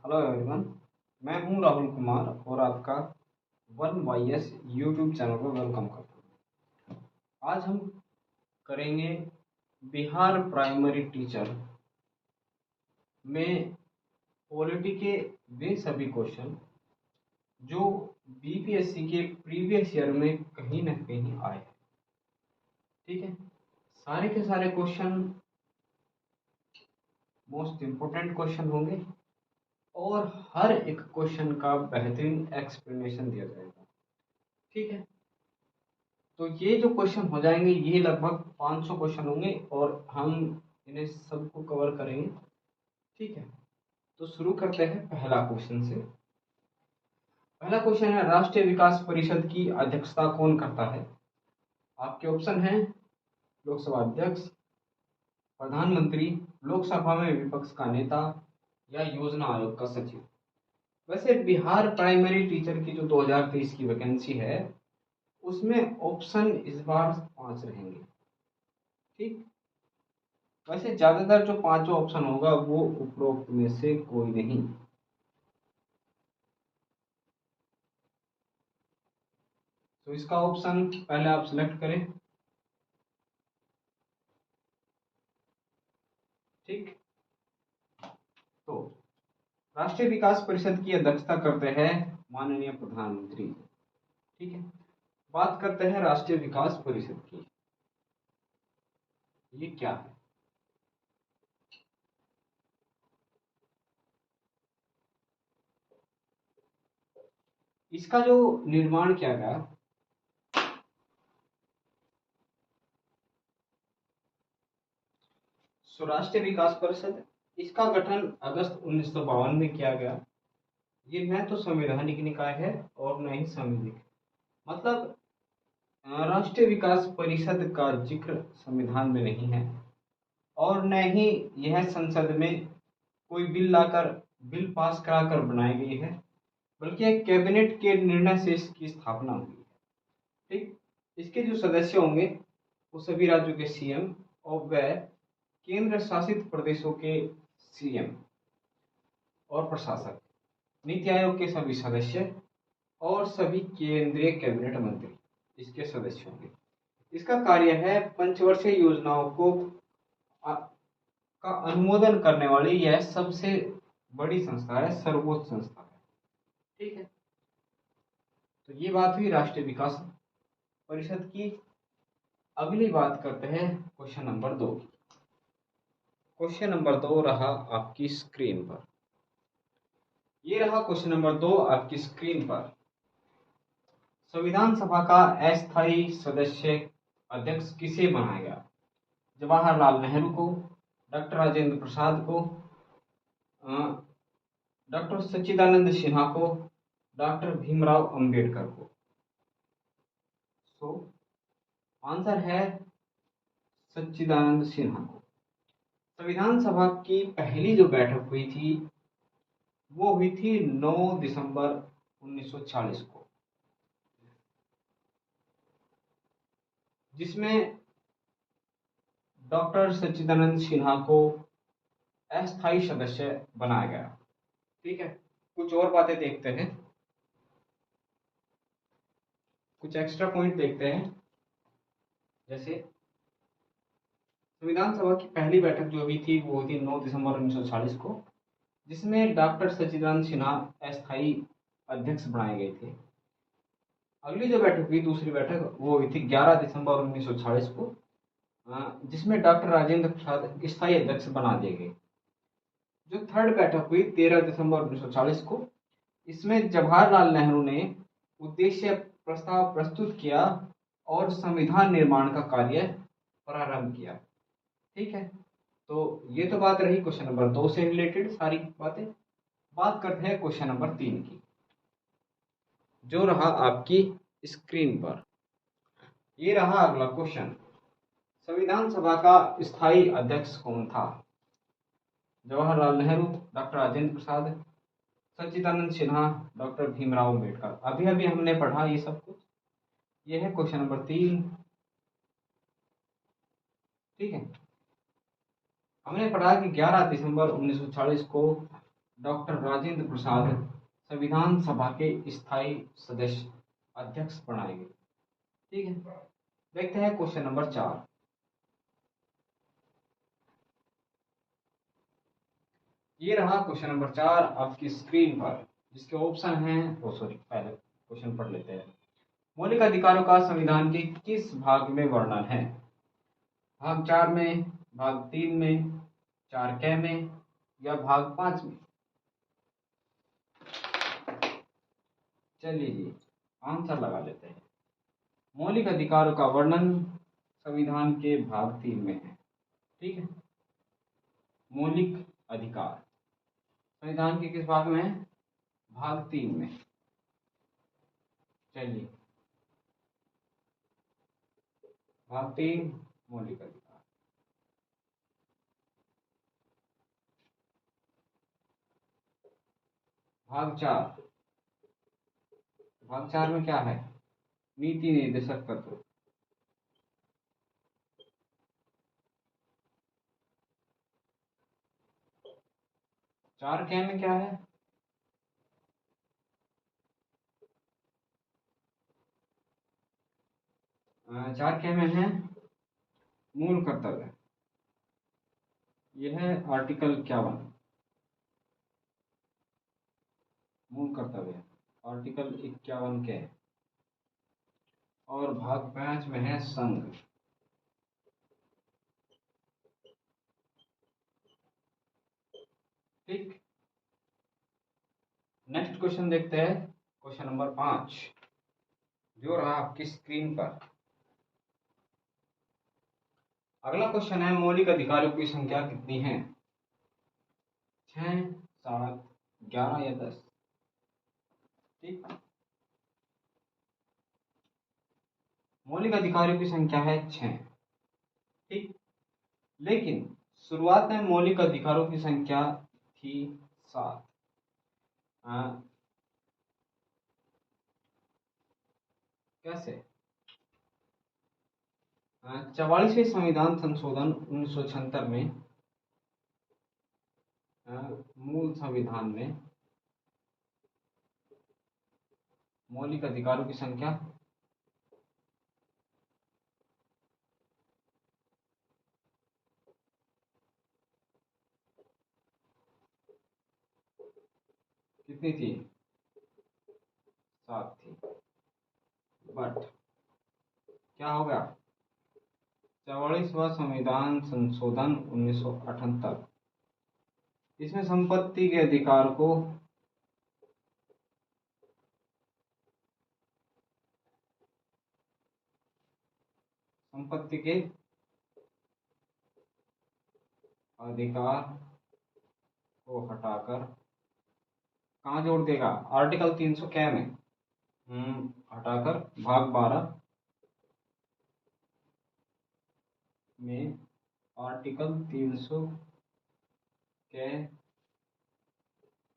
Hello everyone. मैं हूं राहुल कुमार और आपका one Y S YouTube channel पर वेलकम करता हूं। आज हम करेंगे बिहार प्राइमरी टीचर में पॉलिटी के वे सभी क्वेश्चन जो बीपीएससी के प्रीवियस ईयर में कहीं ना कहीं आए हैं। ठीक है, सारे के सारे क्वेश्चन मोस्ट इम्पोर्टेंट क्वेश्चन होंगे और हर एक क्वेश्चन का बेहतरीन एक्सप्लेनेशन दिया जाएगा। ठीक है, तो ये जो क्वेश्चन हो जाएंगे ये लगभग 500 क्वेश्चन होंगे और हम इन्हें सबको कवर करेंगे। ठीक है, तो शुरू करते हैं पहला क्वेश्चन से। पहला क्वेश्चन है, राष्ट्रीय विकास परिषद की अध्यक्षता कौन करता है? आपके ऑप्शन हैं लोकसभा अध्यक्ष, प्रधानमंत्री, लोकसभा में विपक्ष का नेता या योजना आयोग का सचिव। वैसे बिहार प्राइमरी टीचर की जो 2023 की वैकेंसी है उसमें ऑप्शन इस बार 5 रहेंगे। ठीक, वैसे ज्यादातर जो 5 ऑप्शन होगा वो उपरोक्त में से कोई नहीं। तो इसका ऑप्शन पहले आप सिलेक्ट करें। ठीक, तो राष्ट्रीय विकास परिषद की अध्यक्षता करते हैं माननीय प्रधानमंत्री। ठीक है, बात करते हैं राष्ट्रीय विकास परिषद की। ये क्या है? इसका जो निर्माण किया गया राष्ट्रीय विकास परिषद, इसका गठन अगस्त 1952 में किया गया। ये न तो संवैधानिक निकाय है और न ही संवैधिक, मतलब राष्ट्रीय विकास परिषद का जिक्र संविधान में नहीं है और न ही यह संसद में कोई बिल पास कराकर बनाई गई है, बल्कि एक कैबिनेट के निर्णय से इसकी स्थापना हुई है। ठीक, इसके जो सदस्य होंगे वो सभी राज्यों के सीएम और वह केंद्र शासित प्रदेशों के सीएम और प्रशासक, नीति आयोग के सभी सदस्य और सभी केंद्रीय कैबिनेट मंत्री इसके सदस्य होंगे। इसका कार्य है पंचवर्षीय योजनाओं को का अनुमोदन करने वाली यह सबसे बड़ी संस्था है, सर्वोच्च संस्था है। ठीक है, तो ये बात हुई राष्ट्रीय विकास परिषद की। अगली बात करते हैं क्वेश्चन नंबर 2 की। क्वेश्चन नंबर 2 रहा आपकी स्क्रीन पर। ये रहा क्वेश्चन नंबर 2 आपकी स्क्रीन पर। संविधान सभा का अस्थायी सदस्य अध्यक्ष किसे बनाया गया? जवाहरलाल नेहरू को, डॉक्टर राजेंद्र प्रसाद को, डॉक्टर सच्चिदानंद सिन्हा को, डॉक्टर भीमराव अंबेडकर को। सो आंसर है सच्चिदानंद सिन्हा को। संविधान सभा की पहली जो बैठक हुई थी वो हुई थी 9 दिसंबर 1940 को, जिसमें डॉक्टर सच्चिदानंद सिन्हा को अस्थायी सदस्य बनाया गया। ठीक है, कुछ और बातें देखते हैं, कुछ एक्स्ट्रा पॉइंट देखते हैं। जैसे संविधान सभा की पहली बैठक जो हुई थी वो हुई थी 9 दिसंबर 1940 को, जिसमें डॉक्टर सच्चिदानंद सिन्हा अस्थायी अध्यक्ष बनाए गए थे। अगली जो बैठक हुई, दूसरी बैठक, वो हुई थी 11 दिसंबर 1940 को, जिसमें डॉक्टर राजेंद्र प्रसाद स्थायी अध्यक्ष बना दिए गए। जो थर्ड बैठक हुई 13 दिसंबर 1940 को, इसमें जवाहरलाल नेहरू ने उद्देश्य प्रस्ताव प्रस्तुत किया और संविधान निर्माण का कार्य प्रारंभ किया। ठीक है, तो ये तो बात रही क्वेश्चन नंबर 2 से रिलेटेड सारी बातें। बात करते हैं क्वेश्चन नंबर 3 की, जो रहा आपकी स्क्रीन पर। ये रहा अगला क्वेश्चन। संविधान सभा का स्थायी अध्यक्ष कौन था? जवाहरलाल नेहरू, डॉक्टर राजेंद्र प्रसाद, सच्चिदानंद सिन्हा, डॉक्टर भीमराव अंबेडकर। अभी अभी हमने पढ़ा ये सब कुछ। ये है क्वेश्चन नंबर 3। ठीक है, हमने पढ़ा कि 11 दिसंबर 1940 को डॉक्टर राजेंद्र प्रसाद संविधान सभा के स्थायी सदस्य अध्यक्ष बनाए गए। ठीक है, देखते हैं क्वेश्चन नंबर 4। ये रहा क्वेश्चन नंबर 4 आपकी स्क्रीन पर, जिसके ऑप्शन हैं, पहले क्वेश्चन पढ़ लेते हैं। मौलिक अधिकारों का संविधान के किस भाग में वर्णन है? भाग 4 में, भाग 3 में, 4 में, या भाग 5 में? चलिए जी, आंसर लगा लेते हैं। मौलिक अधिकारों का वर्णन संविधान के भाग 3 में है। ठीक है, मौलिक अधिकार संविधान के किस भाग में है? भाग 3 में। चलिए, भाग 3 मौलिक अधिकार। भाग 4, भाग 4 में क्या है? नीति निर्देशक तत्व। चार कै में क्या है? चार कै में है मूल कर्तव्य। यह है आर्टिकल 51, मूल कर्तव्य आर्टिकल 51 के। और भाग 5 में है संघ। ठीक, नेक्स्ट क्वेश्चन देखते हैं, क्वेश्चन नंबर 5 जो रहा आपकी स्क्रीन पर। अगला क्वेश्चन है, मौलिक अधिकारों की संख्या कितनी है? 6, 7, 11 या 10? ठीक, मौलिक अधिकारों की संख्या है 6। ठीक, लेकिन शुरुआत में मौलिक अधिकारों की संख्या थी 7। कैसे? 44वें संविधान संशोधन 1976 में मूल संविधान में मौलिक अधिकारों की संख्या कितनी थी? 7 थी। बट क्या हो गया? 44वां संविधान संशोधन 1978, इसमें संपत्ति के अधिकार को संपत्ति के अधिकार को हटाकर कहाँ जोड़ देगा? आर्टिकल 300 क्या में हटाकर भाग 12 में आर्टिकल 300 के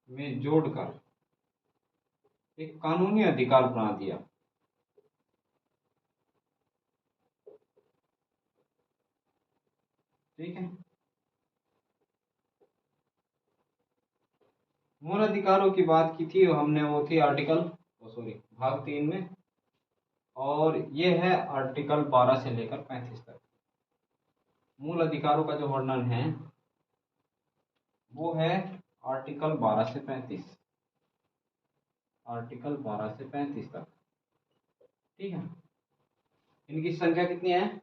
में जोड़कर एक कानूनी अधिकार बना दिया। ठीक है, मूल अधिकारों की बात की थी हमने, वो थी आर्टिकल भाग 3 में, और ये है आर्टिकल 12 से लेकर 35 तक। मूल अधिकारों का जो वर्णन है वो है आर्टिकल 12 से 35, आर्टिकल 12 से 35 तक। ठीक है, इनकी संख्या कितनी है?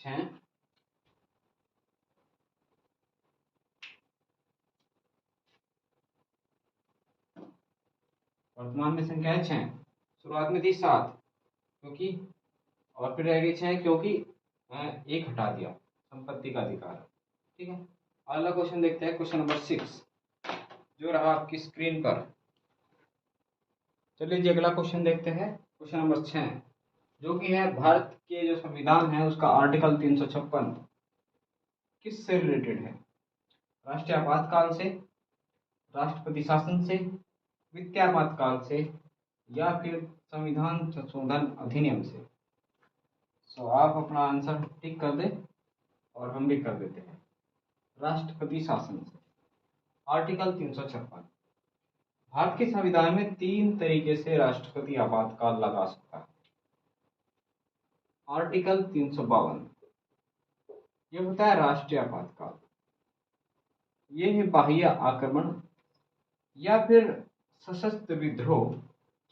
6। वर्तमान में संख्या है 6, शुरुआत में थी 7, क्योंकि और फिर रह गई 6 क्योंकि एक हटा दिया, संपत्ति का अधिकार। ठीक है, अगला क्वेश्चन देखते हैं, क्वेश्चन नंबर 6 जो रहा आपकी स्क्रीन पर। चलिए जी, अगला क्वेश्चन देखते हैं, क्वेश्चन नंबर 6 जो कि है, भारत के जो संविधान है उसका आर्टिकल 356 किससे रिलेटेड है? राष्ट्रीय आपातकाल से, राष्ट्रपति शासन से, वित्तीय आपातकाल से, या फिर संविधान संशोधन अधिनियम से? सो आप अपना आंसर टिक कर दें और हम भी कर देते हैं, राष्ट्रपति शासन से। आर्टिकल 356, भारत के संविधान में 3 तरीके से राष्ट्रपति आपातकाल लगा सकता है। आर्टिकल 352, यह होता है राष्ट्रीय आपातकाल। ये है बाह्य आक्रमण या फिर सशस्त्र विद्रोह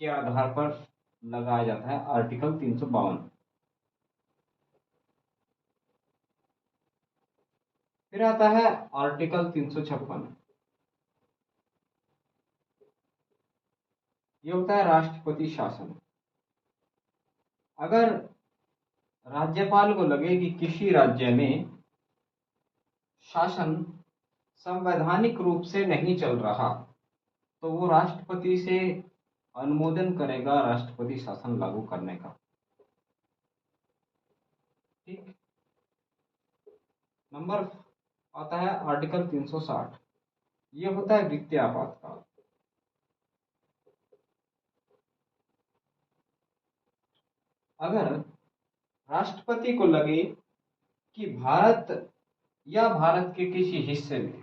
के आधार पर लगाया जाता है, आर्टिकल 352। फिर आता है आर्टिकल 356, ये होता है राष्ट्रपति शासन। अगर राज्यपाल को लगे कि किसी राज्य में शासन संवैधानिक रूप से नहीं चल रहा, तो वो राष्ट्रपति से अनुमोदन करेगा राष्ट्रपति शासन लागू करने का। ठीक। नंबर आता है आर्टिकल 360, ये होता है वित्तीय आपातकाल। अगर राष्ट्रपति को लगे कि भारत या भारत के किसी हिस्से में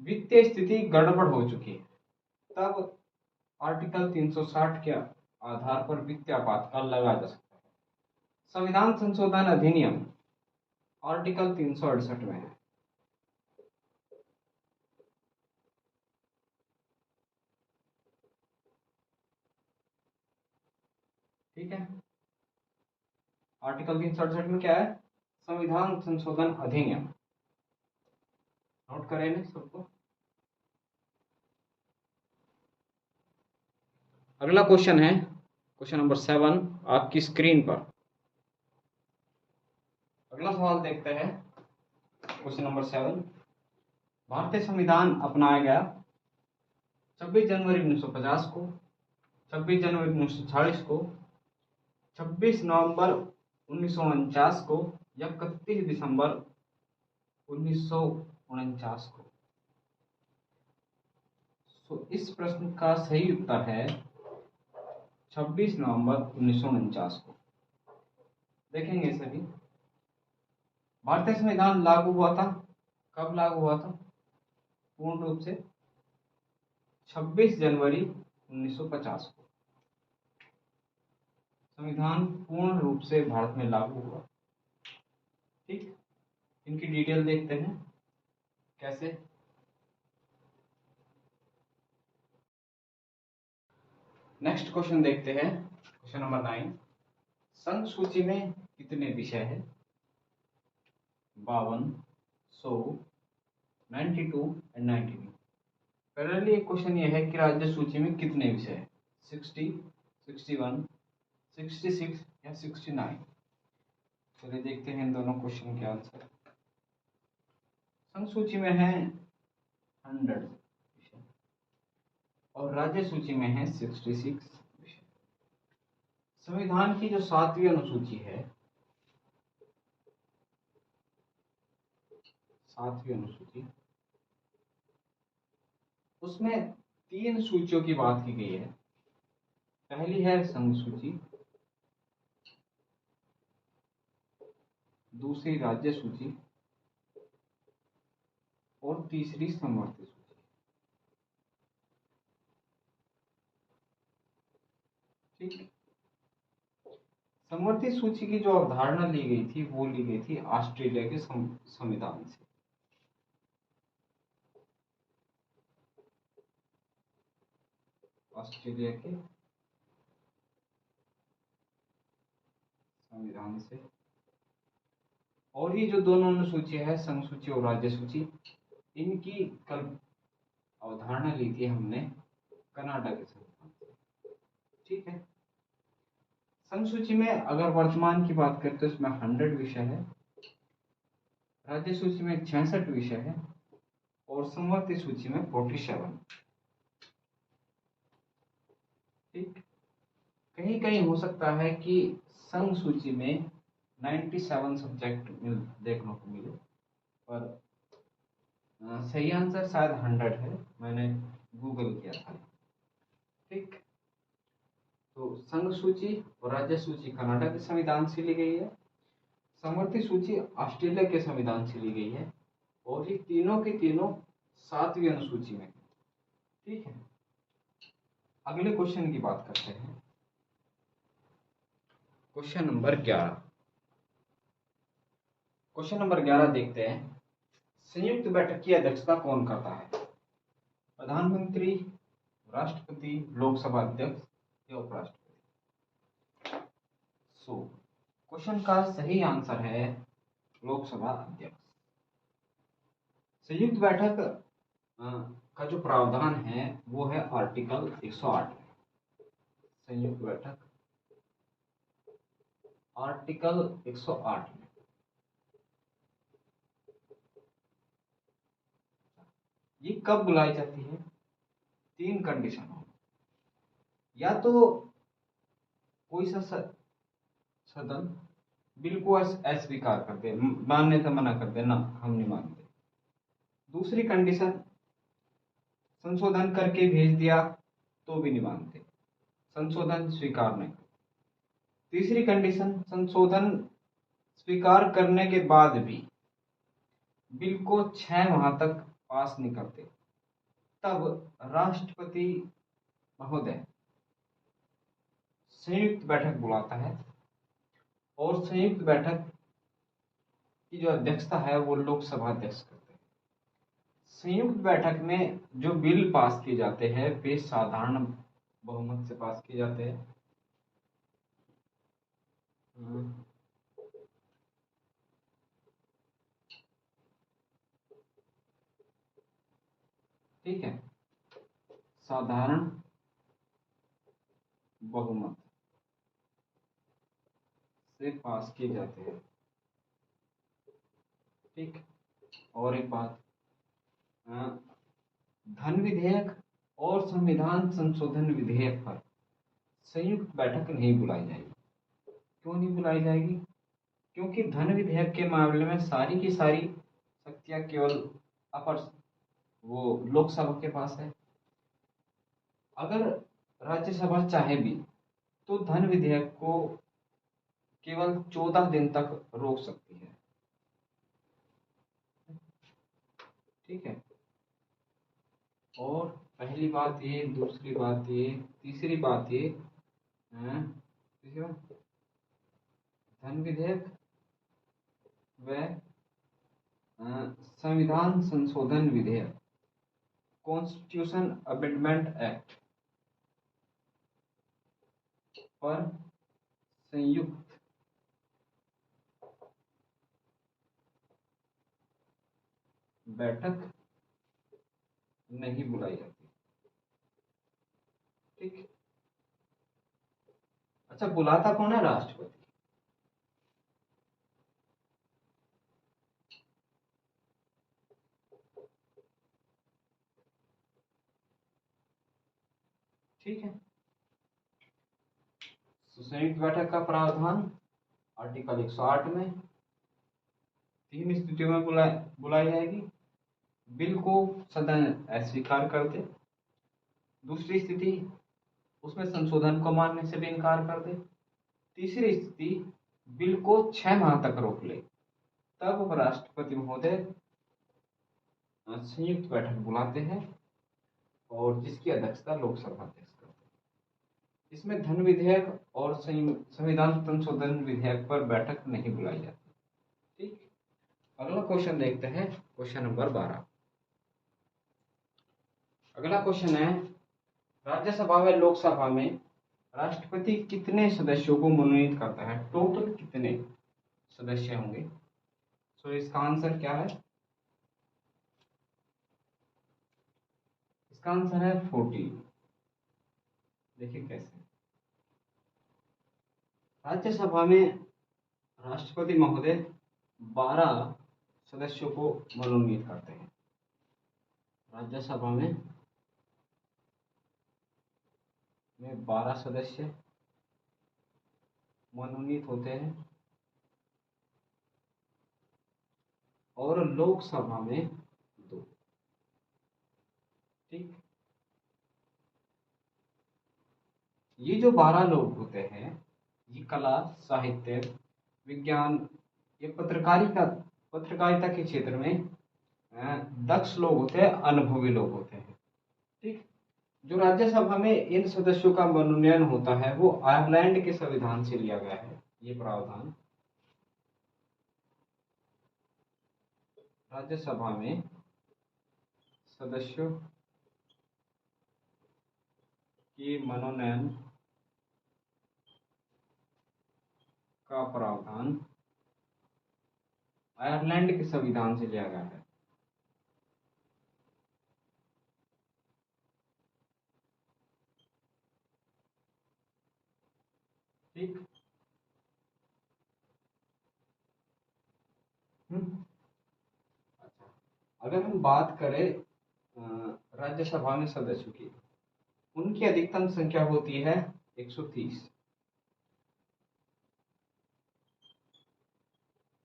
वित्तीय स्थिति गड़बड़ हो चुकी है, तब आर्टिकल 360 के आधार पर वित्तीय आपातकाल लगा जा सकता है। संविधान संशोधन अधिनियम आर्टिकल 368 में है। ठीक है, आर्टिकल 368 में क्या है? संविधान संशोधन अधिनियम। नोट करें सबको। अगला क्वेश्चन है क्वेश्चन नंबर 7 आपकी स्क्रीन पर। अगला सवाल देखते हैं, क्वेश्चन नंबर 7। भारतीय संविधान अपनाया गया 26 जनवरी 1950 को, 26 जनवरी 1940 को, 26 नवंबर 1949 को या 31 दिसंबर 1949 को। तो इस प्रश्न का सही उत्तर है 26 नवंबर 1949 को। देखेंगे सभी, भारतीय संविधान लागू हुआ था, कब लागू हुआ था? पूर्ण रूप से 26 जनवरी 1950 को संविधान पूर्ण रूप से भारत में लागू हुआ। ठीक, इनकी डिटेल देखते हैं कैसे। नेक्स्ट क्वेश्चन देखते हैं, क्वेश्चन नंबर 9। संघ सूची में कितने विषय हैं? 52, 100, 92 और 99। पहले क्वेश्चन ये है कि राज्य सूची में कितने विषय हैं? 60, 61, 66 या 69। चलिए देखते हैं इन दोनों क्वेश्चन के आंसर। संघ सूची में है 100 विषय और राज्य सूची में है 66 विषय। संविधान की जो 7वीं अनुसूची है, 7वीं अनुसूची, उसमें 3 सूचियों की बात की गई है। पहली है संघ सूची, दूसरी राज्य सूची और तीसरी समवर्ती सूची। ठीक, समवर्ती सूची की जो अवधारणा ली गई थी वो ली गई थी ऑस्ट्रेलिया के संविधान से। ऑस्ट्रेलिया के संविधान से। और ये जो दोनों अनुसूची है, संघ सूची और राज्य सूची, इनकी अवधारणा ली थी हमने कनाडा के संविधान से। ठीक है, संघ सूची में अगर वर्तमान की बात करें तो इसमें 100 विषय है, राज्य सूची में 66 विषय है और समवर्ती सूची में 47। ठीक, कहीं कहीं हो सकता है कि संघ सूची में 97 सब्जेक्ट देखने को मिले, पर सही आंसर शायद 100 है, मैंने गूगल किया था। ठीक, तो संघ सूची और राज्य सूची कनाडा के संविधान से ली गई है, समवर्ती सूची ऑस्ट्रेलिया के संविधान से ली गई है और ये तीनों के तीनों 7वीं अनुसूची में। ठीक है, अगले क्वेश्चन की बात करते हैं। Question number 11। क्वेश्चन नंबर 11 देखते हैं। संयुक्त बैठक की अध्यक्षता कौन करता है? प्रधानमंत्री, राष्ट्रपति, लोकसभा अध्यक्ष या उपराष्ट्रपति? सो क्वेश्चन का सही आंसर है लोकसभा अध्यक्ष। संयुक्त बैठक का जो प्रावधान है वो है आर्टिकल 108 में। संयुक्त बैठक आर्टिकल 108 में। ये कब बुलाई जाती है? 3 कंडीशन हो, या तो कोई सा सदन बिल को अस्वीकार कर दे, मानने से मना कर दे, ना हम नहीं मानते। दूसरी कंडीशन, संशोधन करके भेज दिया तो भी नहीं मानते, संशोधन स्वीकार नहीं करते। तीसरी कंडीशन, संशोधन स्वीकार करने के बाद भी बिल को 6 माह तक पास नहीं करते, तब राष्ट्रपति महोदय संयुक्त बैठक बुलाता है और संयुक्त बैठक की जो अध्यक्षता है वो लोकसभा अध्यक्ष करते हैं। संयुक्त बैठक में जो बिल पास किए जाते हैं वे साधारण बहुमत से पास किए जाते हैं। ठीक है, साधारण बहुमत से पास किए जाते हैं। ठीक, और एक बात, धन विधेयक और संविधान संशोधन विधेयक पर संयुक्त बैठक नहीं बुलाई जाएगी। क्यों नहीं बुलाई जाएगी? क्योंकि धन विधेयक के मामले में सारी की सारी शक्तियां केवल अपर वो लोकसभा के पास है। अगर राज्यसभा चाहे भी तो धन विधेयक को केवल 14 दिन तक रोक सकती है। ठीक है, और पहली बात ये, दूसरी बात ये, तीसरी बात ये, धन विधेयक व संविधान संशोधन विधेयक, कॉन्स्टिट्यूशन अमेंडमेंट एक्ट पर संयुक्त बैठक नहीं बुलाई जाती। ठीक, अच्छा, बुलाता कौन है? राष्ट्रपति। ठीक है, संयुक्त बैठक का प्रावधान आर्टिकल 108 में 3 स्थितियों में बुलाई जाएगी। बिल को सदन अस्वीकार कर दे, दूसरी स्थिति उसमें संशोधन को मानने से भी इनकार कर दे, तीसरी स्थिति बिल को 6 माह तक रोक ले, तब राष्ट्रपति महोदय संयुक्त बैठक बुलाते हैं और जिसकी अध्यक्षता लोकसभा अध्यक्ष करते हैं। इसमें धन विधेयक और संविधान संशोधन विधेयक पर बैठक नहीं बुलाई जाती। ठीक, अगला क्वेश्चन देखते हैं, क्वेश्चन नंबर 12। अगला क्वेश्चन है, राज्यसभा व लोकसभा में राष्ट्रपति कितने सदस्यों को मनोनीत करता है? टोटल कितने सदस्य होंगे? सो इसका आंसर क्या है? इसका आंसर है 14। देखिए कैसे। राज्यसभा में राष्ट्रपति महोदय 12 सदस्यों को मनोनीत करते हैं। राज्यसभा में 12 सदस्य मनोनीत होते हैं और लोकसभा में 2। ठीक, ये जो 12 लोग होते हैं ये कला, साहित्य, विज्ञान या पत्रकारिता के क्षेत्र में दक्ष लोग होते हैं, अनुभवी लोग होते हैं। ठीक। जो राज्यसभा में इन सदस्यों का मनोनयन होता है वो आयरलैंड के संविधान से लिया गया है, ये प्रावधान। राज्यसभा में सदस्यों के मनोनयन का प्रावधान आयरलैंड के संविधान से लिया गया है। ठीक। अच्छा, अगर हम बात करें राज्यसभा में सदस्यों की, उनकी अधिकतम संख्या होती है 130।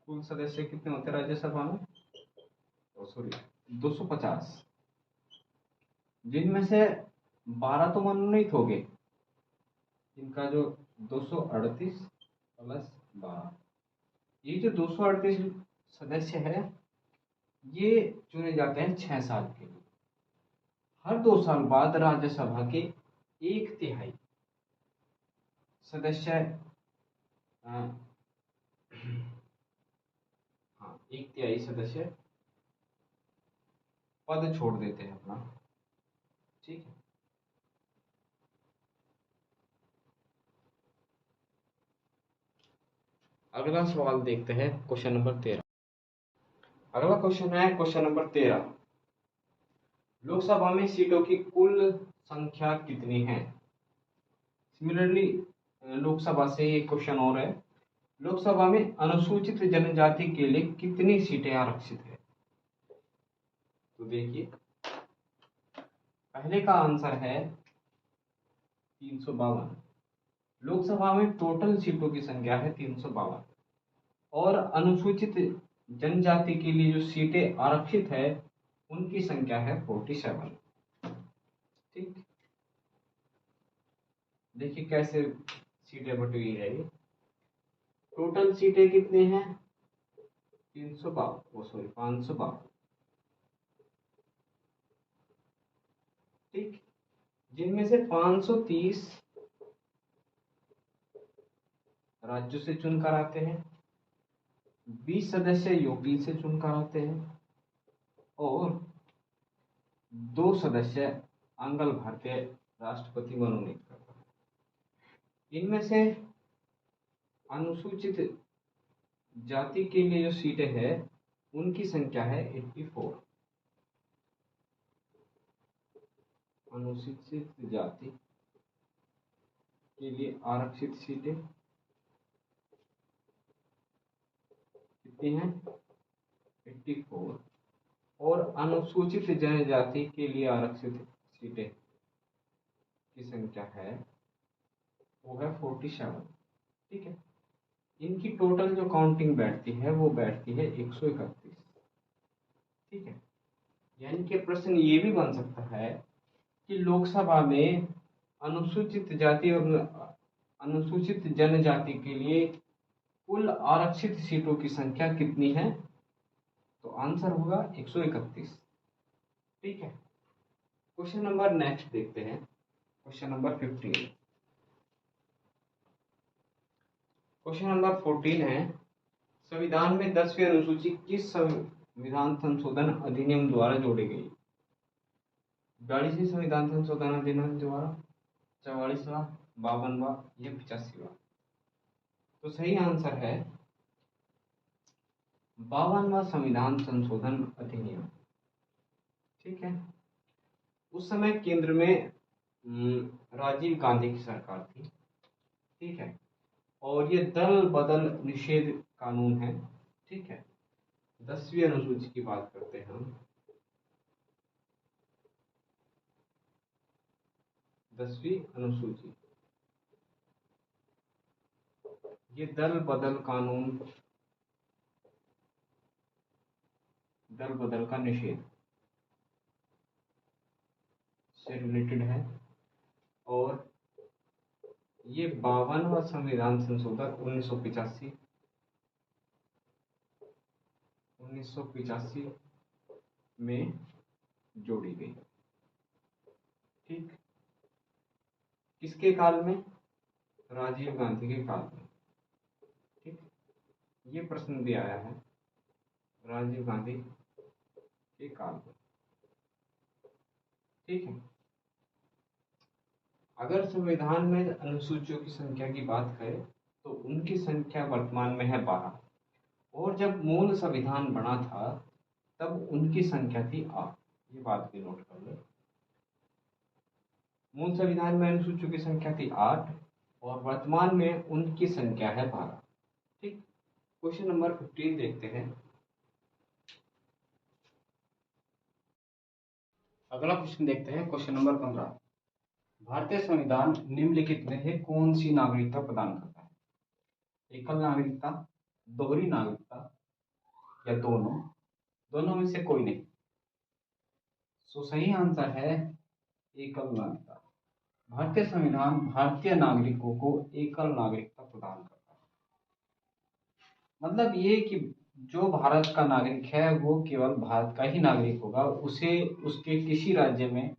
कुल सदस्य कितने होते हैं राज्यसभा में? सॉरी, 250, जिनमें से 12 तो मनोनीत हो गए। इनका जो 238 प्लस 12, ये जो 238 सदस्य है ये चुने जाते हैं 6 साल के लिए। हर 2 साल बाद राज्यसभा के 1/3 सदस्य हाँ, 1/3 सदस्य पद छोड़ देते हैं अपना। ठीक है। अगला सवाल देखते हैं, क्वेश्चन नंबर 13। अगला क्वेश्चन है क्वेश्चन नंबर 13। लोकसभा में सीटों की कुल संख्या कितनी है? सिमिलरली लोकसभा से एक क्वेश्चन और है, लोकसभा में अनुसूचित जनजाति के लिए कितनी सीटें आरक्षित है? तो देखिए, पहले का आंसर है 352। लोकसभा में टोटल सीटों की संख्या है 352 और अनुसूचित जनजाति के लिए जो सीटें आरक्षित है उनकी संख्या है 47। ठीक। देखिए कैसे सीटें बटी हुई है। ये टोटल सीटें कितनी हैं? 552। ठीक। जिनमें से 530 राज्यों से चुनकर आते हैं, 20 सदस्य यूपी से चुनकर आते हैं और 2 सदस्य अंगल भारतीय राष्ट्रपति मनोनीत करता है। इनमें से अनुसूचित जाति के लिए जो सीटें हैं उनकी संख्या है 84। अनुसूचित जाति के लिए आरक्षित सीटें कितनी हैं? 84। और अनुसूचित जनजाति के लिए आरक्षित सीटें की संख्या है वो है 47। ठीक है। इनकी टोटल जो काउंटिंग बैठती है वो बैठती है 131। ठीक है। यानी कि प्रश्न ये भी बन सकता है कि लोकसभा में अनुसूचित जाति और अनुसूचित जनजाति के लिए कुल आरक्षित सीटों की संख्या कितनी है? तो आंसर होगा 131। ठीक है। क्वेश्चन नंबर नेक्स्ट देखते हैं, क्वेश्चन नंबर 15। क्वेश्चन नंबर 14 है, संविधान में 10वीं अनुसूची किस संविधान संशोधन अधिनियम द्वारा जोड़ी गई? 42वीं संविधान संशोधन अधिनियम द्वारा, 44वां, 52वां या 85वां? तो सही आंसर है 52वां संविधान संशोधन अधिनियम। ठीक है। उस समय केंद्र में राजीव गांधी की सरकार थी। ठीक है। और ये दल बदल निषेध कानून है। ठीक है। 10वीं अनुसूची की बात करते हैं हम। 10वीं अनुसूची, ये दल बदल कानून, दल बदल का निषेध से रिलेटेड है और ये 52वां संविधान संशोधन 1985 में जोड़ी गई। ठीक, किसके काल में? राजीव गांधी के काल में। ठीक, ये प्रश्न भी आया है राजीव गांधी के काल में। ठीक है, अगर संविधान में अनुसूचियों की संख्या की बात करें तो उनकी संख्या वर्तमान में है 12, और जब मूल संविधान बना था तब उनकी संख्या थी 8। ये बात भी नोट कर लो, मूल संविधान में अनुसूचियों की संख्या थी 8 और वर्तमान में उनकी संख्या है 12। ठीक, क्वेश्चन नंबर 15 देखते हैं। अगला क्वेश्चन देखते हैं, क्वेश्चन नंबर 15। भारतीय संविधान निम्नलिखित में से कौन सी नागरिकता प्रदान करता है? एकल नागरिकता, दोहरी नागरिकता या दोनों? दोनों में से कोई नहीं। सो सही आंसर है एकल नागरिकता। भारतीय संविधान भारतीय नागरिकों को एकल नागरिकता प्रदान करता है। मतलब ये कि जो भारत का नागरिक है वो केवल भारत का ही नागरिक होगा, उसे उसके किसी राज्य में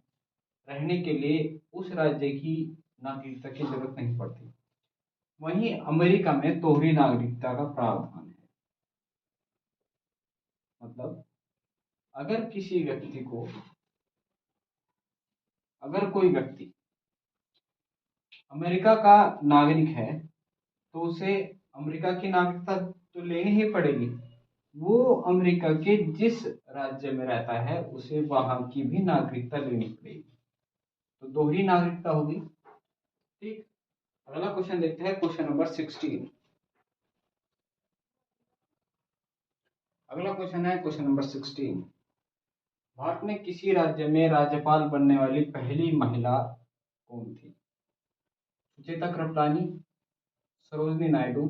रहने के लिए उस राज्य की नागरिकता की जरूरत नहीं पड़ती। वहीं अमेरिका में दोहरी नागरिकता का प्रावधान है। मतलब अगर किसी व्यक्ति को, अगर कोई व्यक्ति अमेरिका का नागरिक है तो उसे अमेरिका की नागरिकता तो लेनी ही पड़ेगी। वो अमेरिका के जिस राज्य में रहता है उसे वहां की भी नागरिकता लेनी पड़ेगी, तो दोहरी नागरिकता होगी। ठीक, अगला क्वेश्चन देखते हैं, क्वेश्चन नंबर 16। अगला क्वेश्चन है क्वेश्चन नंबर 16। भारत में किसी राज्य में राज्यपाल बनने वाली पहली महिला कौन थी? सुचेता कृपलानी, सरोजनी नायडू,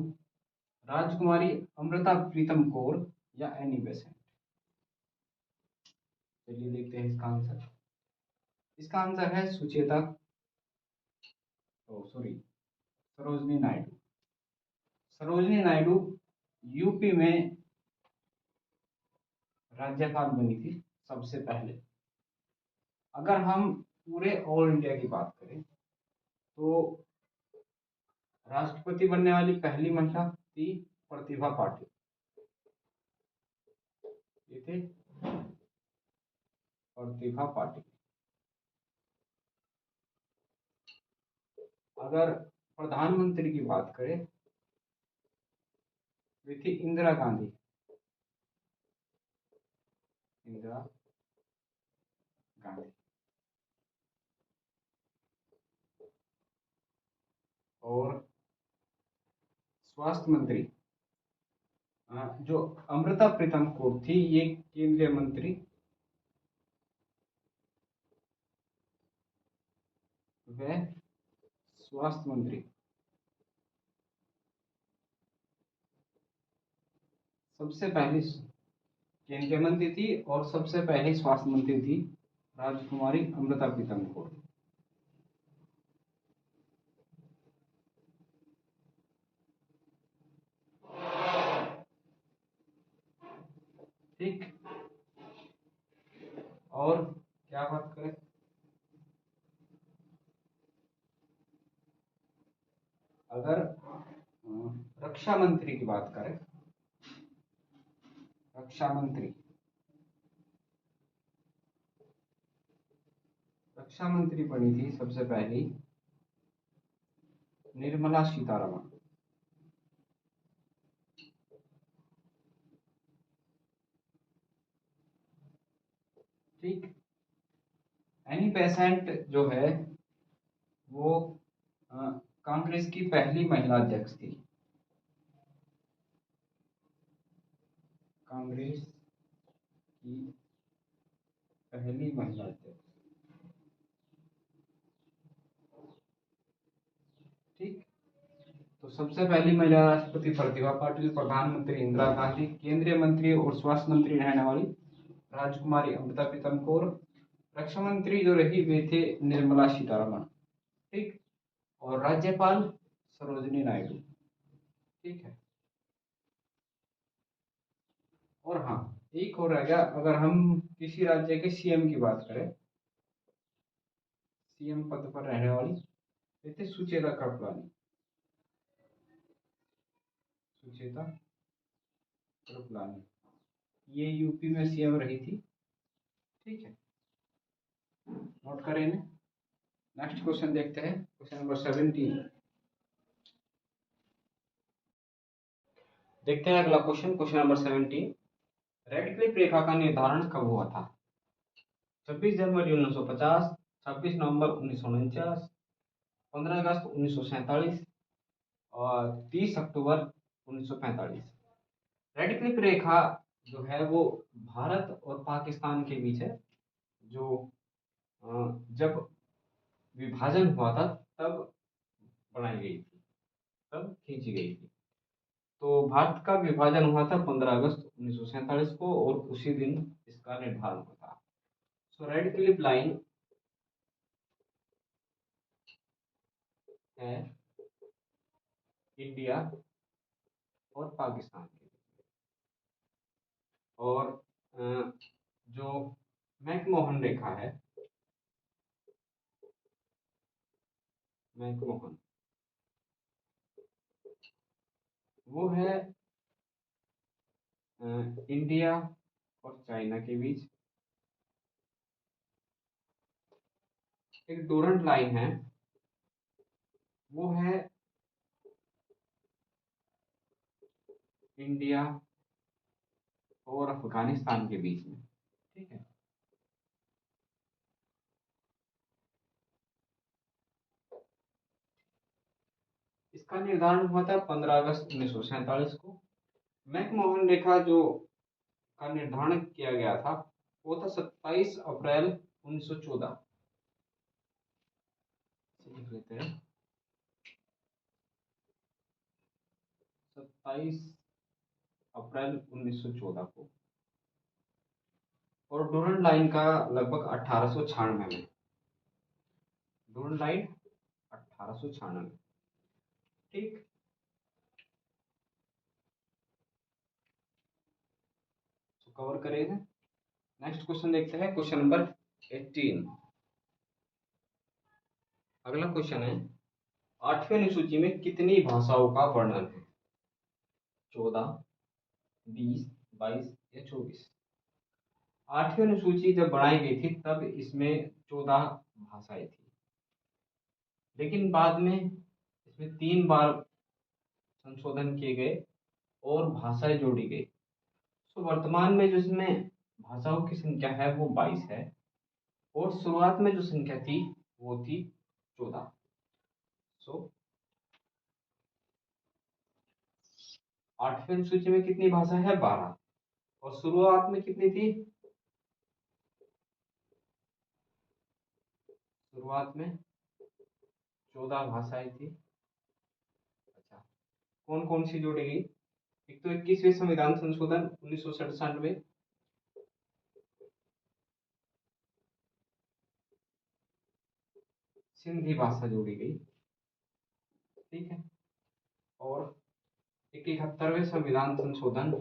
राजकुमारी अमृता प्रीतम कौर या एनी बेसेंट? चलिए देखते हैं इसका आंसर। इसका आंसर है सुचेता, सरोजनी नायडू। सरोजनी नायडू यूपी में राज्यपाल बनी थी सबसे पहले। अगर हम पूरे ऑल इंडिया की बात करें तो राष्ट्रपति बनने वाली पहली महिला थी प्रतिभा पाटिल। ये थे प्रतिभा पाटिल। अगर प्रधानमंत्री की बात करें वे थी इंदिरा गांधी। इंदिरा गांधी। और स्वास्थ्य मंत्री जो अमृता प्रीतम कौर थी, ये केंद्रीय मंत्री, वह स्वास्थ्य मंत्री। सबसे पहली केंद्रीय मंत्री थी और सबसे पहली स्वास्थ्य मंत्री थी राजकुमारी अमृता प्रीतम कौर। ठीक, और क्या बात करें, अगर रक्षा मंत्री की बात करें, रक्षा मंत्री, रक्षा मंत्री बनी थी सबसे पहली निर्मला सीतारमण। ठीक, एनी बेसेंट जो है वो कांग्रेस की पहली महिला अध्यक्ष थी। कांग्रेस की पहली महिला अध्यक्ष। ठीक, तो सबसे पहली महिला राष्ट्रपति प्रतिभा पाटिल, प्रधानमंत्री इंदिरा गांधी, केंद्रीय मंत्री और स्वास्थ्य मंत्री रहने वाली राजकुमारी अमृता प्रीतम कौर, रक्षा मंत्री जो रही वे थे निर्मला सीतारमण। ठीक, और राज्यपाल सरोजनी नायडू। ठीक है, और हाँ एक और रह गया, अगर हम किसी राज्य के सीएम की बात करें, सीएम पद पर रहने वाली कहते सुचेता कृपलानी, सुचेता कृपलानी, ये यूपी में सीएम रही थी। ठीक है, नोट करें इन्हें। नेक्स्ट क्वेश्चन देखते हैं, क्वेश्चन नंबर 17। देखते हैं अगला क्वेश्चन, क्वेश्चन नंबर 17। रेडक्लिफ रेखा का निर्धारण कब हुआ था? 26 जनवरी 1950, 26 नवंबर 1949, 15 अगस्त 1947 और 30 अक्टूबर 1945। रेडक्लिफ रेखा जो है वो भारत और पाकिस्तान के बीच है, जो जब विभाजन हुआ था तब बनाई गई थी, तब खींची गई थी। तो भारत का विभाजन हुआ था 15 अगस्त 1947 को और उसी दिन इसका निर्धारण हुआ था। सो रेड क्लिफ लाइन है इंडिया और पाकिस्तान के बीच। और जो मैकमोहन रेखा है, मैकमोहन, वो है इंडिया और चाइना के बीच। एक डोरंट लाइन है, वो है इंडिया और अफगानिस्तान के बीच में। ठीक है, इसका निर्धारण हुआ था 15 अगस्त 1947 को। मैकमोहन रेखा जो का निर्धारण किया गया था वो था 27 अप्रैल 1914। लिख लेते हैं, 27 अप्रैल 1914 को। और डोरंट लाइन का लगभग 1896 में, डोरंट लाइन 1896। ठीक, तो कवर करेंगे। नेक्स्ट क्वेश्चन देखते हैं, क्वेश्चन नंबर 18। अगला क्वेश्चन है, 8वीं अनुसूची में कितनी भाषाओं का वर्णन है? 14, 20, 22 या 24? 8वीं अनुसूची जब बनाई गई थी तब इसमें 14 भाषाएं थी, लेकिन बाद में इसमें 3 बार संशोधन किए गए और भाषाएं जोड़ी गई। तो वर्तमान में जो इसमें भाषाओं की संख्या है वो 22 है, और शुरुआत में जो संख्या थी वो थी 14। सो 8वीं अनुसूची में कितनी भाषा है? 12। और शुरुआत में कितनी थी? शुरुआत में 14 भाषाएं थी। अच्छा, कौन कौन सी जोड़ी गई? एक तो 21वें संविधान संशोधन 1997, सिंधी भाषा जोड़ी गई। ठीक है, और 71वें संविधान संशोधन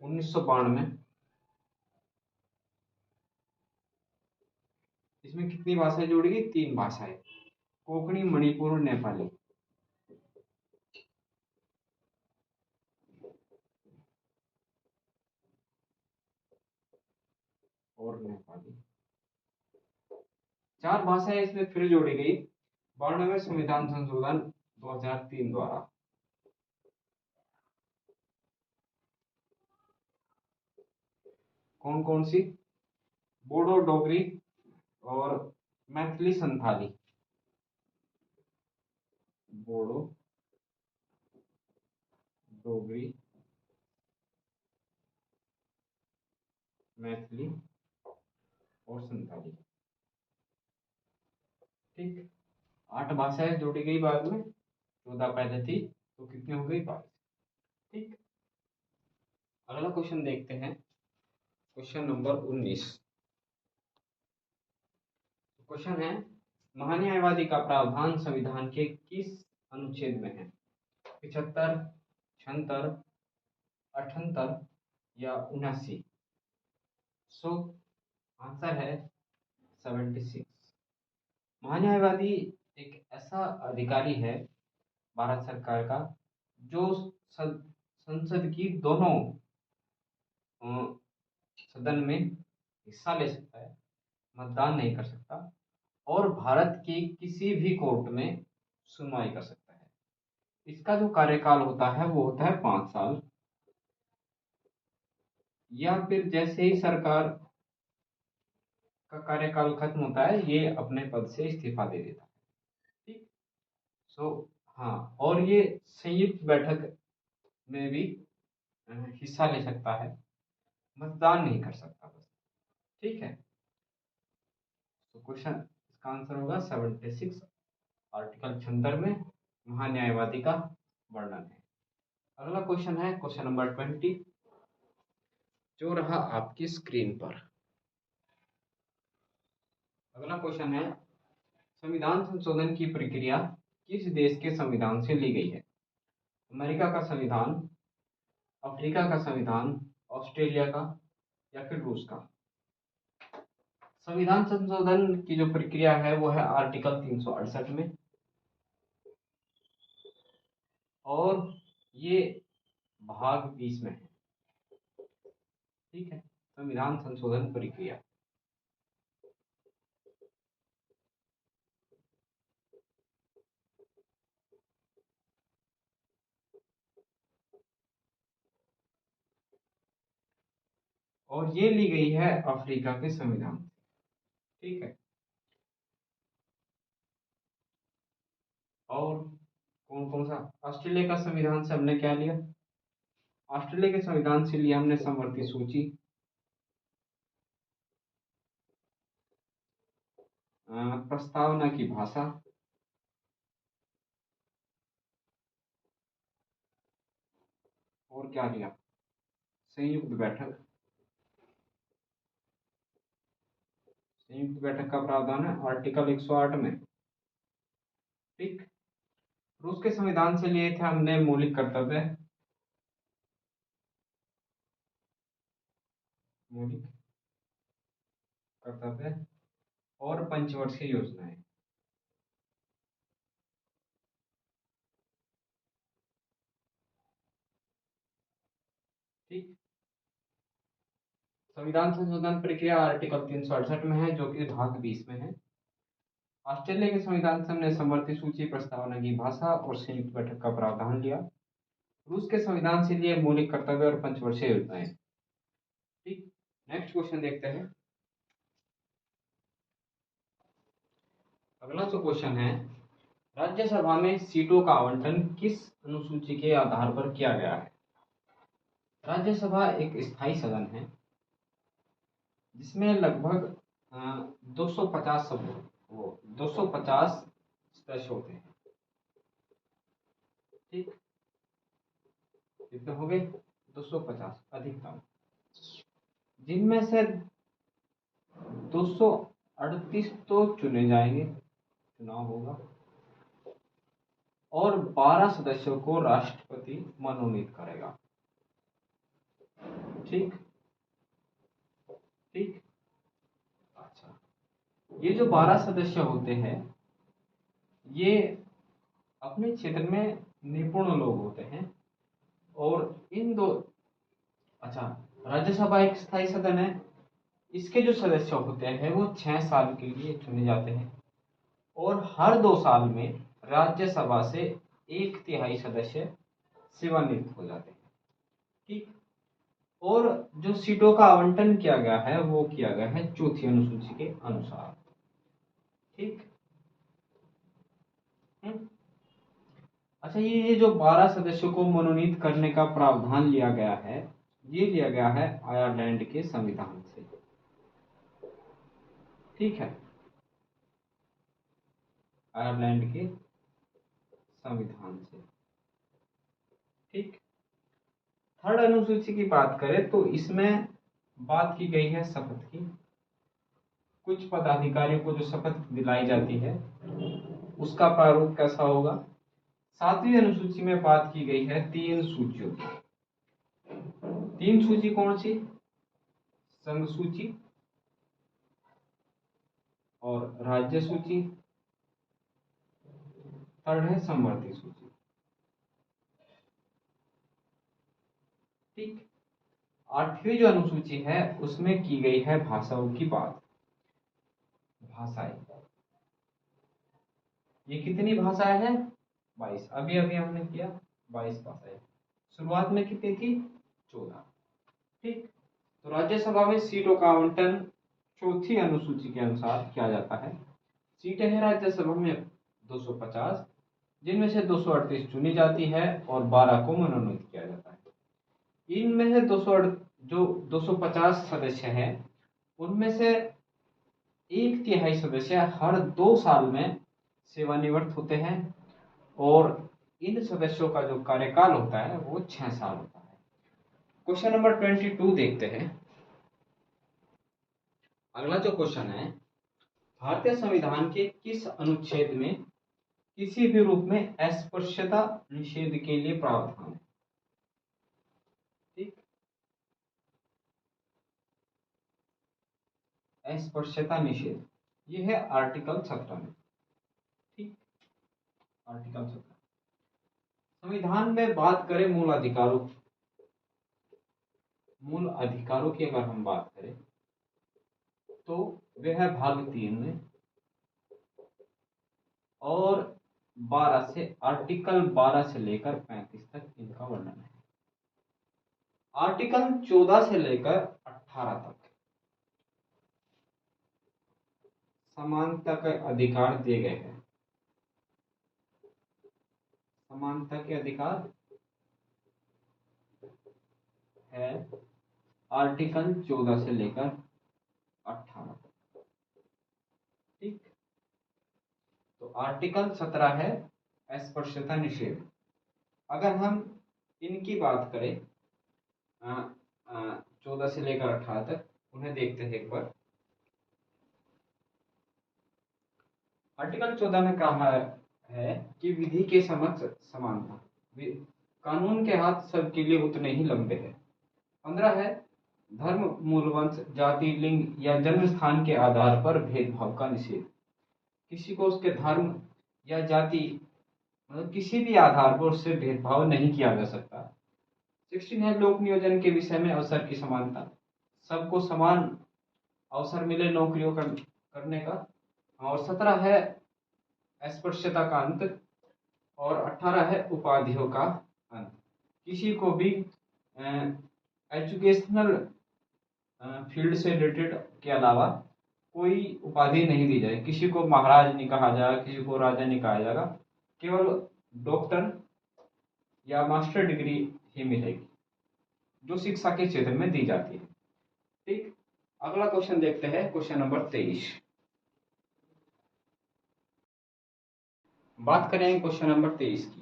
1992, इसमें कितनी भाषाएं जोड़ी गई? 3 भाषाएं, कोंकणी, मणिपुर और नेपाली। और नेपाली 4 भाषाएं इसमें फिर जोड़ी गई 92वें संविधान संशोधन 2003 द्वारा। कौन कौन सी? बोडो, डोगरी और मैथिली संथाली। बोडो, डोगरी, मैथिली और संथाली। ठीक, 8 भाषाएं जोड़ी गई बाद में, 14 पहले थी, तो कितनी हो गई? 22। ठीक, अगला क्वेश्चन देखते हैं, क्वेश्चन नंबर 19। क्वेश्चन है, महान्यायवादी का प्रावधान संविधान के किस अनुच्छेद में है? 75, 76, 78 या 79? सो आंसर है 76। महान्यायवादी एक ऐसा अधिकारी है भारत सरकार का जो संसद की दोनों अ, सदन में हिस्सा ले सकता है, मतदान नहीं कर सकता, और भारत की किसी भी कोर्ट में सुनवाई कर सकता है। इसका जो कार्यकाल होता है वो होता है 5 साल, या फिर जैसे ही सरकार का कार्यकाल खत्म होता है ये अपने पद से इस्तीफा दे देता है। ठीक। सो हाँ, और ये संयुक्त बैठक में भी हिस्सा ले सकता है, मतदान नहीं कर सकता बस। ठीक है। तो क्वेश्चन इसका आंसर होगा 76, आर्टिकल 76 में महान्यायवादी का वर्णन है। अगला क्वेश्चन है क्वेश्चन नंबर 20, जो रहा आपकी स्क्रीन पर। अगला क्वेश्चन है, संविधान संशोधन की प्रक्रिया किस देश के संविधान से ली गई है? अमेरिका का संविधान, अफ्रीका का संविधान, ऑस्ट्रेलिया का, या फिर रूस का? संविधान संशोधन की जो प्रक्रिया है वो है आर्टिकल 368 में, और ये भाग 20 में है। ठीक है, संविधान संशोधन प्रक्रिया। और ये ली गई है अफ्रीका के संविधान से। ठीक है। और कौन कौन सा? ऑस्ट्रेलिया का संविधान से हमने क्या लिया? ऑस्ट्रेलिया के संविधान से लिया हमने समवर्ती सूची, प्रस्तावना की भाषा, और क्या लिया? संयुक्त बैठक। संयुक्त बैठक का प्रावधान है आर्टिकल 108 में। ठीक। रूस के संविधान से लिए थे हमने मौलिक कर्तव्य, मौलिक कर्तव्य और पंचवर्षीय योजनाएं। ठीक। संविधान संशोधन प्रक्रिया आर्टिकल 368 में है, जो कि भाग 20 में है। ऑस्ट्रेलिया के संविधान से हमने समवर्ती सूची, प्रस्तावना की भाषा और संयुक्त बैठक का प्रावधान लिया। रूस के संविधान से लिए मौलिक कर्तव्य और पंचवर्षीय योजनाएं। ठीक। नेक्स्ट क्वेश्चन देखते हैं। अगला जो क्वेश्चन है, राज्यसभा में सीटों का आवंटन किस अनुसूची के आधार पर किया गया है? राज्यसभा एक स्थायी सदन है जिसमें लगभग 250 वो 250 सदस्य होते हैं। ठीक। कितने हो गए? 250 अधिकतम, जिनमें से 238 तो चुने जाएंगे, चुनाव होगा, और 12 सदस्यों को राष्ट्रपति मनोनीत करेगा। ठीक। ठीक। अच्छा, ये जो 12 सदस्य होते हैं ये अपने क्षेत्र में निपुण लोग होते हैं, और इन दो, अच्छा, राज्यसभा एक स्थायी सदन है, इसके जो सदस्य होते हैं वो 6 साल के लिए चुने जाते हैं, और हर 2 साल में राज्यसभा से 1/3 सदस्य सेवानिवृत्त हो जाते हैं। ठीक। और जो सीटों का आवंटन किया गया है वो किया गया है चौथी अनुसूची के अनुसार। ठीक। अच्छा, ये जो 12 सदस्यों को मनोनीत करने का प्रावधान लिया गया है, ये लिया गया है आयरलैंड के संविधान से। ठीक है, आयरलैंड के संविधान से। ठीक। थर्ड अनुसूची की बात करें तो इसमें बात की गई है शपथ की। कुछ पदाधिकारियों को जो शपथ दिलाई जाती है उसका प्रारूप कैसा होगा? सातवीं अनुसूची में बात की गई है 3 सूचियों की। तीन सूची कौन सी? संघ सूची और राज्य सूची, थर्ड है समवर्ती सूची। ठीक। आठवीं जो अनुसूची है उसमें की गई है भाषाओं की बात। भाषाएं, ये कितनी भाषाएं हैं? 22। अभी अभी हमने किया 22 भाषाएं। शुरुआत में कितनी थी? 14। ठीक। तो राज्यसभा में सीटों का आवंटन चौथी अनुसूची के अनुसार किया जाता है। सीटें हैं राज्यसभा में 250, जिनमें से 238 चुनी जाती है और 12 को मनोनीत किया जाता है। इनमें से 250 सदस्य हैं, उनमें से 1/3 सदस्य हर 2 साल में सेवानिवृत्त होते हैं और इन सदस्यों का जो कार्यकाल होता है वो 6 साल होता है। क्वेश्चन नंबर 22 देखते हैं। अगला जो क्वेश्चन है, भारतीय संविधान के किस अनुच्छेद में किसी भी रूप में अस्पृश्यता निषेध के लिए प्रावधान है? ठीक। अस्पृश्यता निषेध, ये है आर्टिकल 17 में। ठीक। आर्टिकल 17। संविधान में बात करें मूल अधिकारों की अगर हम बात करें तो वह है भाग 3 में और 12 से आर्टिकल 12 से लेकर 35 तक इनका वर्णन है। आर्टिकल 14 से लेकर 18 तक समानता के अधिकार दिए गए हैं। समानता के अधिकार है आर्टिकल 14 से लेकर 18 तक। ठीक। तो आर्टिकल 17 है अस्पृश्यता निषेध। अगर हम इनकी बात करें 14 से लेकर 18 तक, उन्हें देखते हैं एक बार। आर्टिकल 14 में कहा है कि विधि के समक्ष समानता, कानून के हाथ सबके लिए उतने ही लंबे हैं। 15 है धर्म, मूल, वंश, जाति, लिंग या जन्म स्थान के आधार पर भेदभाव का निषेध। किसी को उसके धर्म या जाति मतलब किसी भी आधार पर उससे भेदभाव नहीं किया जा सकता। 16 है लोक नियोजन के विषय में अवसर की समानता, सबको समान अवसर मिले नौकरियों करने का। और 17 है अस्पृश्यता का अंत और 18 है उपाधियों का अंत। किसी को भी एजुकेशनल फील्ड से रिलेटेड के अलावा कोई उपाधि नहीं दी जाए। किसी को महाराज नहीं कहा जाएगा, किसी को राजा नहीं कहा जाएगा, केवल डॉक्टर या मास्टर डिग्री ही मिलेगी जो शिक्षा के क्षेत्र में दी जाती है। ठीक। अगला क्वेश्चन देखते हैं, क्वेश्चन नंबर 23। बात करें क्वेश्चन नंबर 23 की।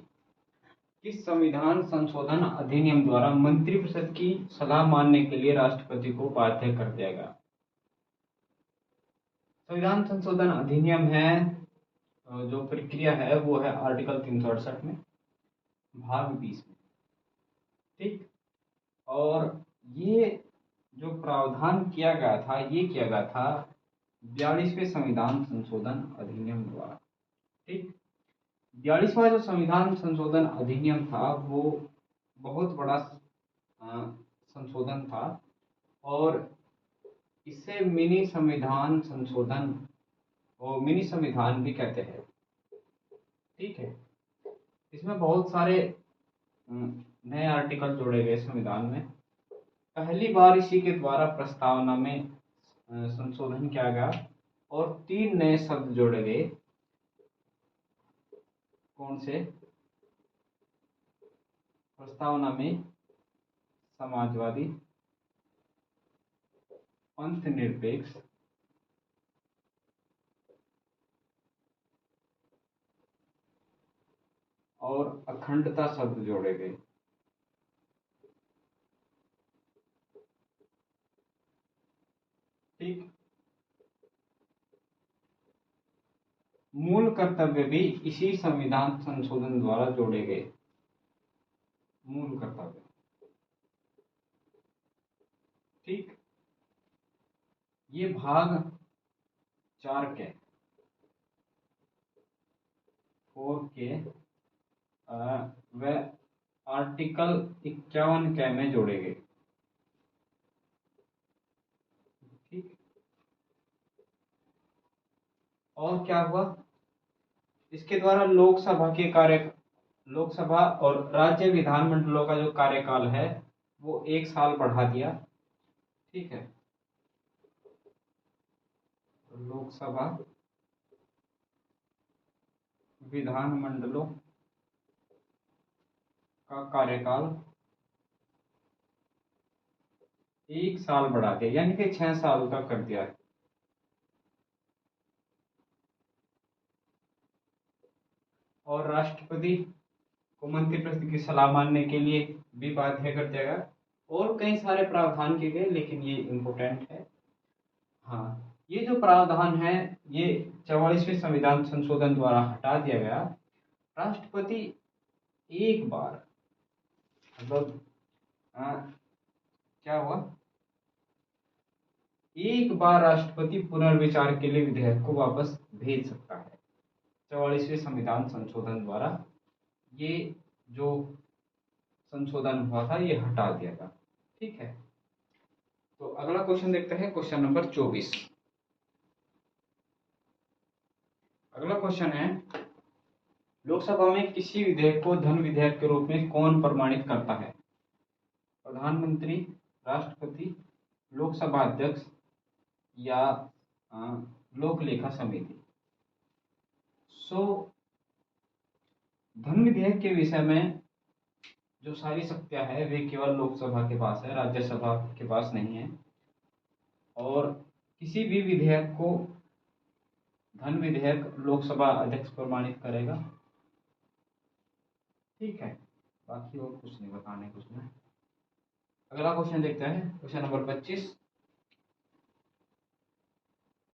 किस संविधान संशोधन अधिनियम द्वारा मंत्रिपरिषद की सलाह मानने के लिए राष्ट्रपति को बाध्य कर दिया गया? संविधान संशोधन अधिनियम है, जो प्रक्रिया है वो है आर्टिकल 368 में भाग 20 में। ठीक। और ये जो प्रावधान किया गया था ये किया गया था 42वें संविधान संशोधन अधिनियम द्वारा। ठीक। 42वां जो संविधान संशोधन अधिनियम था वो बहुत बड़ा संशोधन था और इसे मिनी संविधान संशोधन और मिनी संविधान भी कहते हैं। ठीक है। इसमें बहुत सारे नए आर्टिकल जोड़े गए संविधान में। पहली बार इसी के द्वारा प्रस्तावना में संशोधन किया गया और 3 नए शब्द जोड़े गए। कौन से? प्रस्तावना में समाजवादी, पंथ निरपेक्ष और अखंडता शब्द जोड़े गए। ठीक। मूल कर्तव्य भी इसी संविधान संशोधन द्वारा जोड़े गए। मूल कर्तव्य ठीक, ये भाग 4 के 4 के व आर्टिकल 51 के में जोड़े गए। ठीक, और क्या हुआ, इसके द्वारा लोकसभा और राज्य विधानमंडलों का जो कार्यकाल है वो 1 साल बढ़ा दिया। ठीक है, तो लोकसभा विधानमंडलों का कार्यकाल 1 साल बढ़ा दिया, यानी कि 6 साल का कर दिया है। और राष्ट्रपति को मंत्रिपरिषद की सलाह मानने के लिए भी बाध्य कर देगा। और कई सारे प्रावधान किए गए, लेकिन ये इम्पोर्टेंट है। हाँ, ये जो प्रावधान है ये 44वें संविधान संशोधन द्वारा हटा दिया गया। राष्ट्रपति एक बार, मतलब क्या हुआ, एक बार राष्ट्रपति पुनर्विचार के लिए विधेयक को वापस भेज सकता है। 44वें संविधान संशोधन द्वारा ये जो संशोधन हुआ था ये हटा दिया था। ठीक है, तो अगला क्वेश्चन देखते हैं, क्वेश्चन नंबर 24। अगला क्वेश्चन है, लोकसभा में किसी विधेयक को धन विधेयक के रूप में कौन प्रमाणित करता है? प्रधानमंत्री, राष्ट्रपति, लोकसभा अध्यक्ष या लोक लेखा समिति। धन विधेयक के विषय में जो सारी शक्तियां है वे केवल लोकसभा के पास है, राज्यसभा के पास नहीं है। और किसी भी विधेयक को धन विधेयक लोकसभा अध्यक्ष प्रमाणित करेगा। ठीक है, बाकी और कुछ नहीं बताने कुछ में। अगला क्वेश्चन देखते हैं, क्वेश्चन नंबर 25।